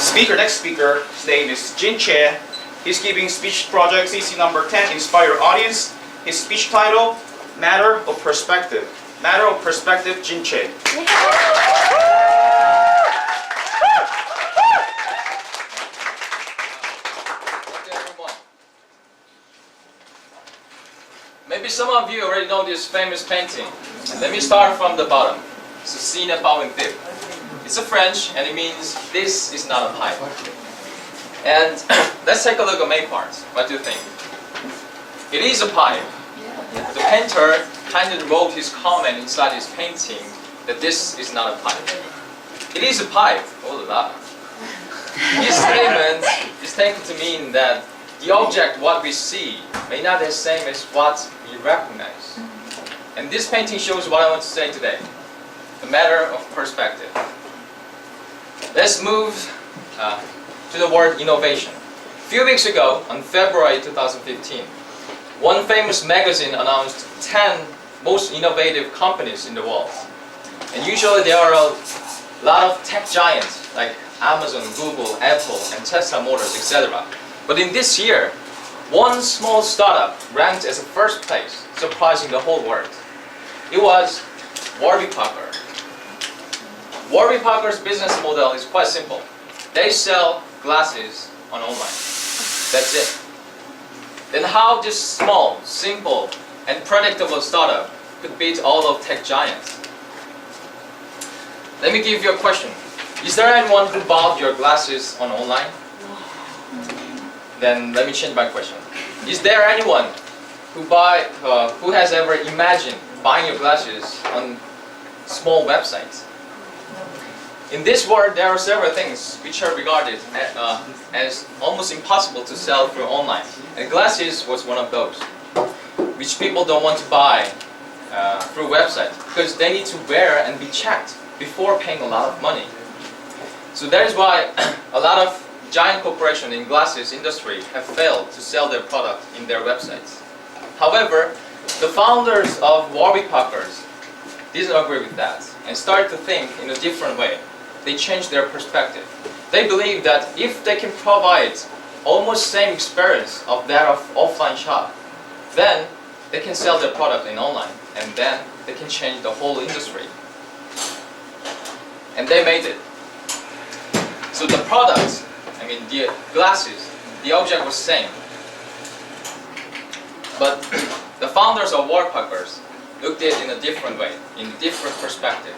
Next speaker, his name is Jin Choeh. He's giving speech project CC number 10, Inspire Audience. His speech title, Matter of Perspective. Matter of Perspective, Jin Choeh. Maybe some of you already know this famous painting. Let me start from the bottom. Ceci n'est pas une pipe. It's a French and it means this is not a pipe. And let's take a look at main parts. What do you think? It is a pipe. The painter kind of wrote his comment inside his painting that this is not a pipe. It is a pipe. Oh la la. His statement is taken to mean that the object, what we see, may not be the same as what we recognize. And this painting shows what I want to say today. The matter of perspective. Let's move to the word innovation. A few weeks ago, on February 2015, one famous magazine announced 10 most innovative companies in the world. And usually there are a lot of tech giants like Amazon, Google, Apple, and Tesla Motors, etc. But in this year, one small startup ranked as the first place, surprising the whole world. It was Warby Parker. Warby Parker's business model is quite simple. They sell glasses on online. That's it. Then how this small, simple, and predictable startup could beat all of tech giants? Let me give you a question. Is there anyone who bought your glasses on online? Then let me change my question. Is there anyone who has ever imagined buying your glasses on small websites? In this world, there are several things which are regarded as almost impossible to sell through online. And glasses was one of those, which people don't want to buy through websites because they need to wear and be checked before paying a lot of money. So that is why a lot of giant corporations in glasses industry have failed to sell their product in their websites. However, the founders of Warby Parker didn't agree with that and started to think in a different way. They changed their perspective. They believe that if they can provide almost same experience of that of offline shop, then they can sell their product in online, and then they can change the whole industry. And they made it. So the product, the glasses, the object was same. But the founders of Warby Parker looked at it in a different way, in a different perspective.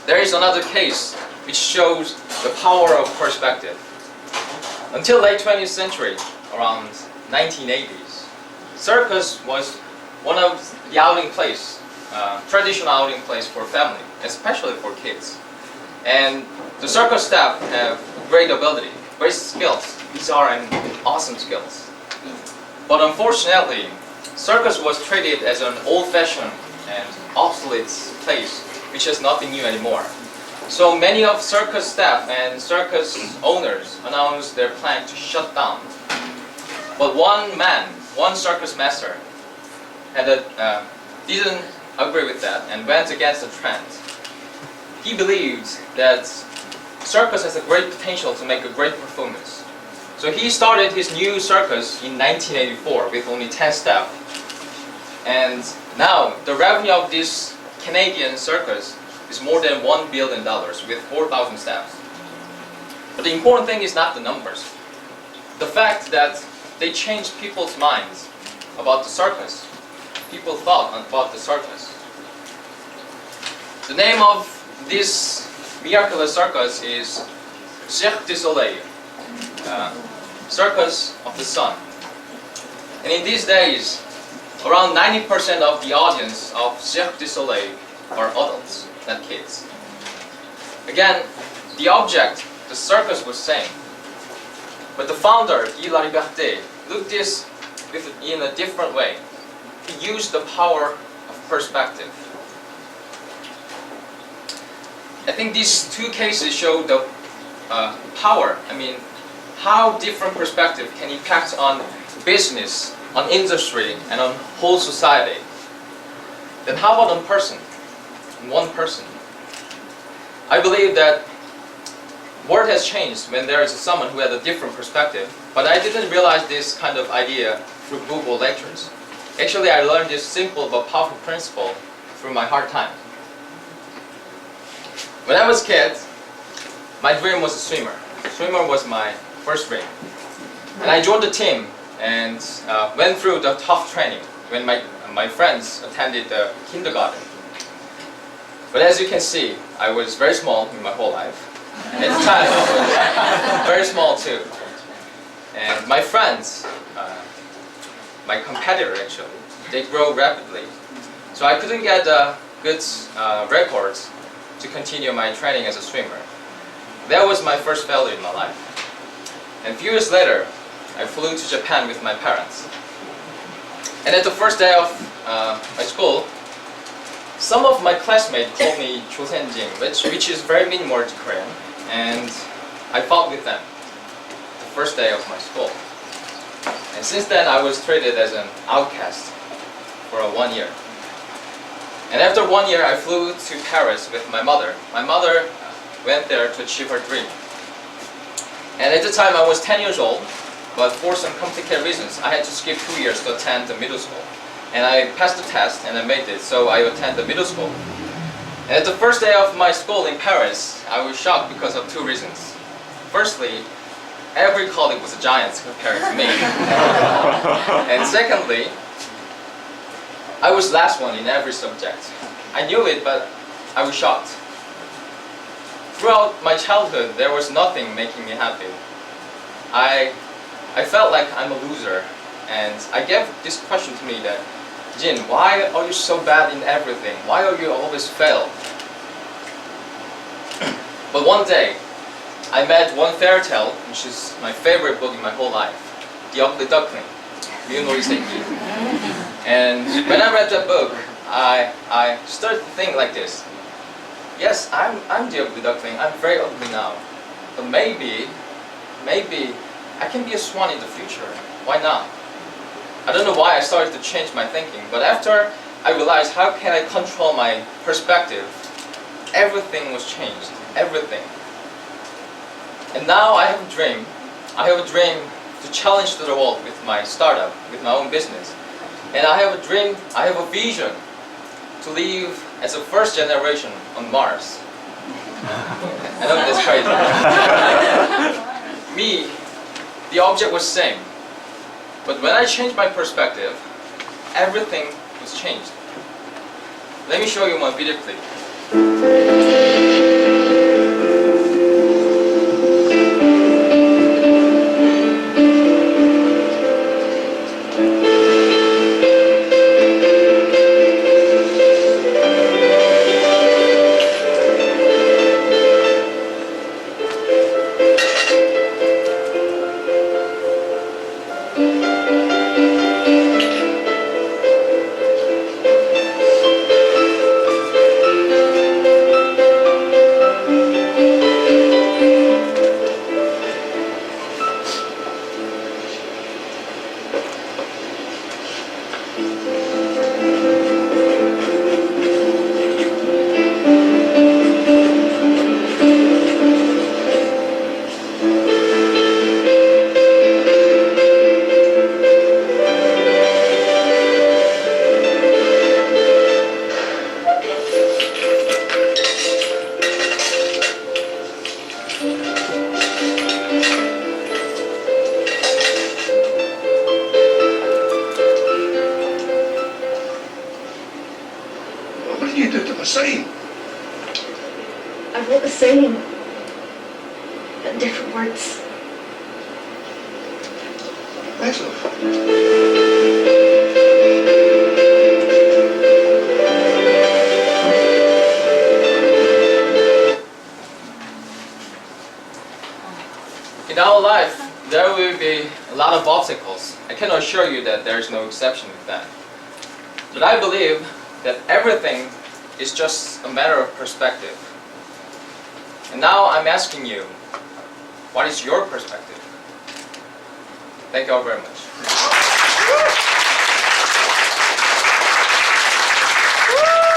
There is another case which shows the power of perspective. Until late 20th century, around 1980s, circus was one of the outing place, traditional outing place for family, especially for kids. And the circus staff have great ability, great skills. These are awesome skills. But unfortunately, circus was treated as an old-fashioned and obsolete place, which is nothing new anymore. So many of circus staff and circus owners announced their plan to shut down. But one circus master, didn't agree with that and went against the trend. He believed that circus has a great potential to make a great performance. So he started his new circus in 1984 with only 10 staff. And now the revenue of this Canadian circus is more than $1 billion with 4,000 staff. But the important thing is not the numbers. The fact that they changed people's minds about the circus. People thought about the circus. The name of this miraculous circus is Cirque du Soleil, Circus of the Sun. And in these days, around 90% of the audience of Cirque du Soleil are adults, not kids. Again, the object, the circus was same. But the founder, Guy Laliberté, looked this in a different way. He used the power of perspective. I think these two cases show the power, how different perspective can impact on business, on industry, and on whole society. Then how about on person, one person? I believe that world has changed when there is someone who has a different perspective. But I didn't realize this kind of idea through book or lectures. Actually, I learned this simple but powerful principle through my hard time. When I was a kid, my dream was a swimmer. Swimmer was my first dream. And I joined the team and went through the tough training when my friends attended the kindergarten. But as you can see, I was very small in my whole life. And at the time, I was very small too. And my friends, my competitor actually, they grow rapidly. So I couldn't get good records to continue my training as a swimmer. That was my first failure in my life. And a few years later, I flew to Japan with my parents. And at the first day of my school, some of my classmates called me Jin, which is very mean word to Korean. And I fought with them the first day of my school. And since then, I was treated as an outcast for 1 year. And after 1 year, I flew to Paris with my mother. My mother went there to achieve her dream. And at the time, I was 10 years old, but for some complicated reasons, I had to skip 2 years to attend the middle school. And I passed the test and I made it, so I attended the middle school. And at the first day of my school in Paris, I was shocked because of 2 reasons. Firstly, every colleague was a giant compared to me. And secondly, I was last one in every subject. I knew it, but I was shocked. Throughout my childhood, there was nothing making me happy. I felt like I'm a loser, and I gave this question to me that, Jin, why are you so bad in everything? Why are you always fail? But one day, I met one fairy tale, which is my favorite book in my whole life, The Ugly Duckling. And when I read that book, I started to think like this. Yes, I'm the ugly duckling. I'm very ugly now. But maybe I can be a swan in the future. Why not? I don't know why I started to change my thinking, but after I realized how can I control my perspective, everything was changed. Everything. And now I have a dream. I have a dream to challenge the world with my startup, with my own business. And I have a dream, I have a vision to live as a first generation on Mars. I know that's crazy. Me, the object was same. But when I changed my perspective, everything was changed. Let me show you one video clip. What did you do to the sign? I wrote the same, but in different words. Excellent. In our life, there will be a lot of obstacles. I can assure you that there is no exception with that. But I believe that everything is just a matter of perspective. And now I'm asking you, what is your perspective? Thank you all very much.